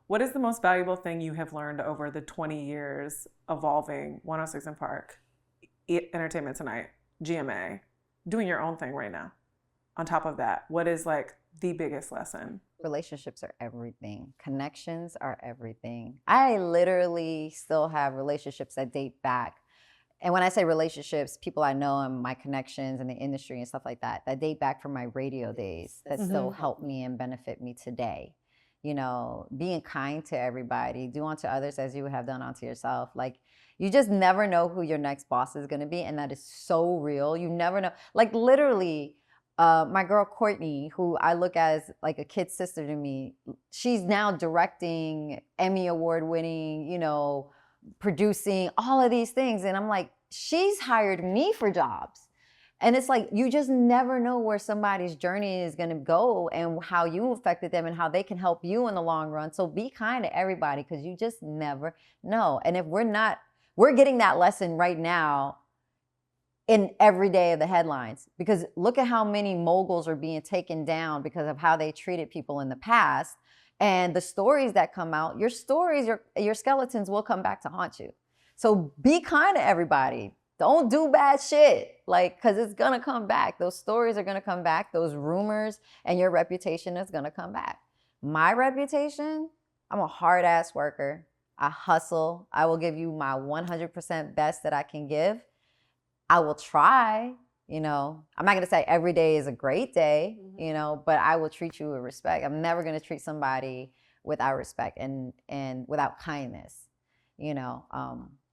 What is the most valuable thing you have learned over the 20 years evolving 106 in Park, Entertainment Tonight, GMA, doing your own thing right now? On top of that, what is like the biggest lesson? Relationships are everything. Connections are everything. I literally still have relationships that date back. And when I say relationships, people I know and my connections in the industry and stuff like that, that date back from my radio days that still help me and benefit me today. You know, being kind to everybody, do unto others as you would have done unto yourself. Like, you just never know who your next boss is going to be. And that is so real. You never know. Like, literally, my girl Courtney, who I look as like a kid sister to me, she's now directing, Emmy Award winning, you know, producing all of these things. And I'm like, she's hired me for jobs. And it's like, you just never know where somebody's journey is going to go and how you affected them and how they can help you in the long run. So be kind to everybody, because you just never know. And if we're getting that lesson right now in every day of the headlines, because look at how many moguls are being taken down because of how they treated people in the past. And the stories that come out, your stories, your skeletons will come back to haunt you. So be kind to everybody. Don't do bad shit, like, because it's going to come back. Those stories are going to come back. Those rumors and your reputation is going to come back. My reputation, I'm a hard-ass worker. I hustle. I will give you my 100% best that I can give. I will try, you know. I'm not going to say every day is a great day, you know, but I will treat you with respect. I'm never going to treat somebody without respect and without kindness, you know.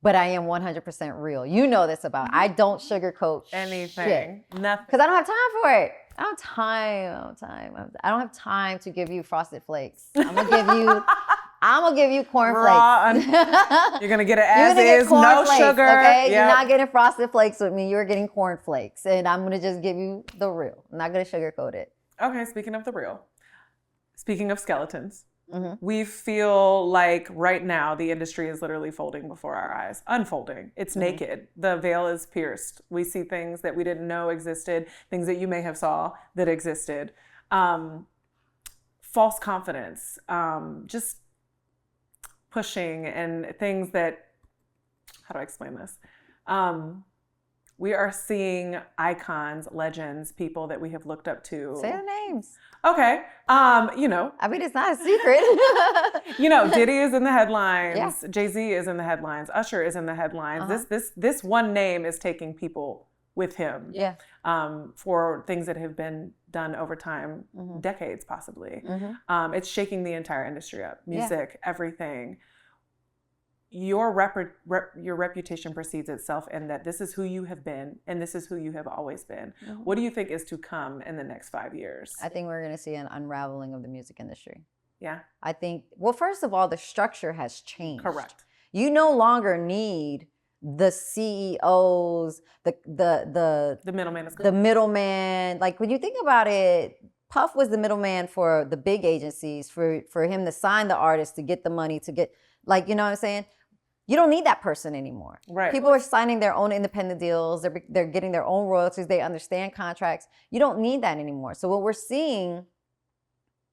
But I am 100% real. You know this about. I don't sugarcoat anything. Shit. Nothing. Because I don't have time for it. I don't have time to give you Frosted Flakes. I'm gonna give you cornflakes. You're gonna get it as is, no sugar. Okay, yep. You're not getting Frosted Flakes with me. You're getting cornflakes, and I'm gonna just give you the real. I'm not gonna sugarcoat it. Okay, speaking of the real, speaking of skeletons. We feel like right now the industry is literally folding before our eyes, unfolding. It's naked. The veil is pierced. We see things that we didn't know existed, things that you may have saw that existed. False confidence, just pushing and things that, how do I explain this? We are seeing icons, legends, people that we have looked up to. Say the names. Okay. You know. I mean, it's not a secret. You know, Diddy is in the headlines. Yeah. Jay-Z is in the headlines. Usher is in the headlines. This one name is taking people with him. Yeah. For things that have been done over time, decades possibly. It's shaking the entire industry up. Music, everything. Your reputation precedes itself in that this is who you have been and this is who you have always been. What do you think is to come in the next 5 years? I think we're going to see an unraveling of the music industry. Yeah. I think, well, first of all, the structure has changed. Correct. You no longer need the CEOs, the middleman. The middleman. Like, when you think about it, Puff was the middleman for the big agencies, for him to sign the artist, to get the money, to get, like, you know what I'm saying? You don't need that person anymore. Right. People are signing their own independent deals. They're getting their own royalties. They understand contracts. You don't need that anymore. So what we're seeing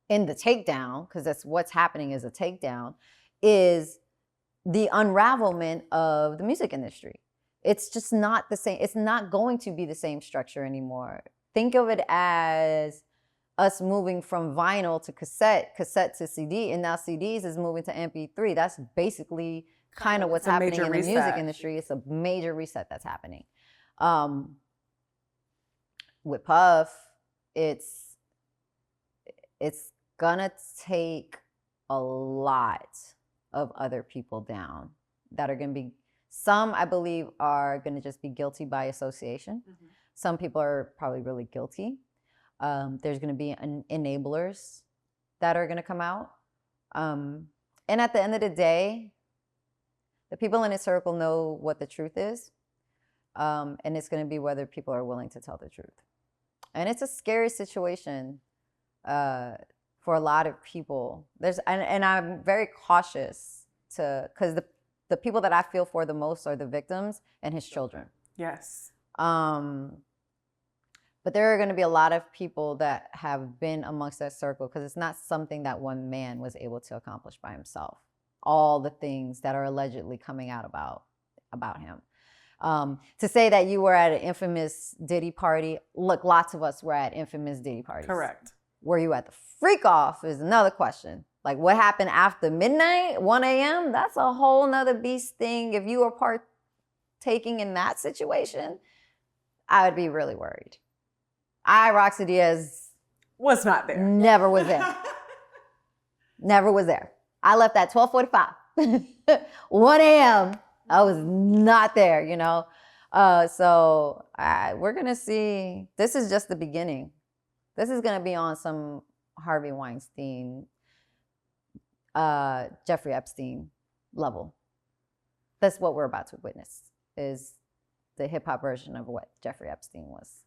in the takedown, because that's what's happening, is a takedown, is the unravelment of the music industry. It's just not the same. It's not going to be the same structure anymore. Think of it as us moving from vinyl to cassette to CD, and now CDs is moving to MP3. That's basically kind of what's happening in the music industry. It's a major reset that's happening. With Puff, it's gonna take a lot of other people down that are gonna be, some I believe are gonna just be guilty by association. Some people are probably really guilty. There's gonna be enablers that are gonna come out. And at the end of the day, the people in his circle know what the truth is. And it's going to be whether people are willing to tell the truth. And it's a scary situation for a lot of people. And I'm very cautious because the people that I feel for the most are the victims and his children. Yes. But But there are going to be a lot of people that have been amongst that circle because it's not something that one man was able to accomplish by himself. All the things that are allegedly coming out about him. To say that you were at an infamous Diddy party, look, lots of us were at infamous Diddy parties. Correct. Were you at the freak off is another question. Like what happened after midnight, 1 a.m., that's a whole nother beast thing. If you were partaking in that situation, I would be really worried. Rocsi Diaz, was not there. Never was there. Never was there. I left at 12:45. 1 a.m. I was not there, you know. So we're going to see. This is just the beginning. This is going to be on some Harvey Weinstein, Jeffrey Epstein level. That's what we're about to witness, is the hip hop version of what Jeffrey Epstein was.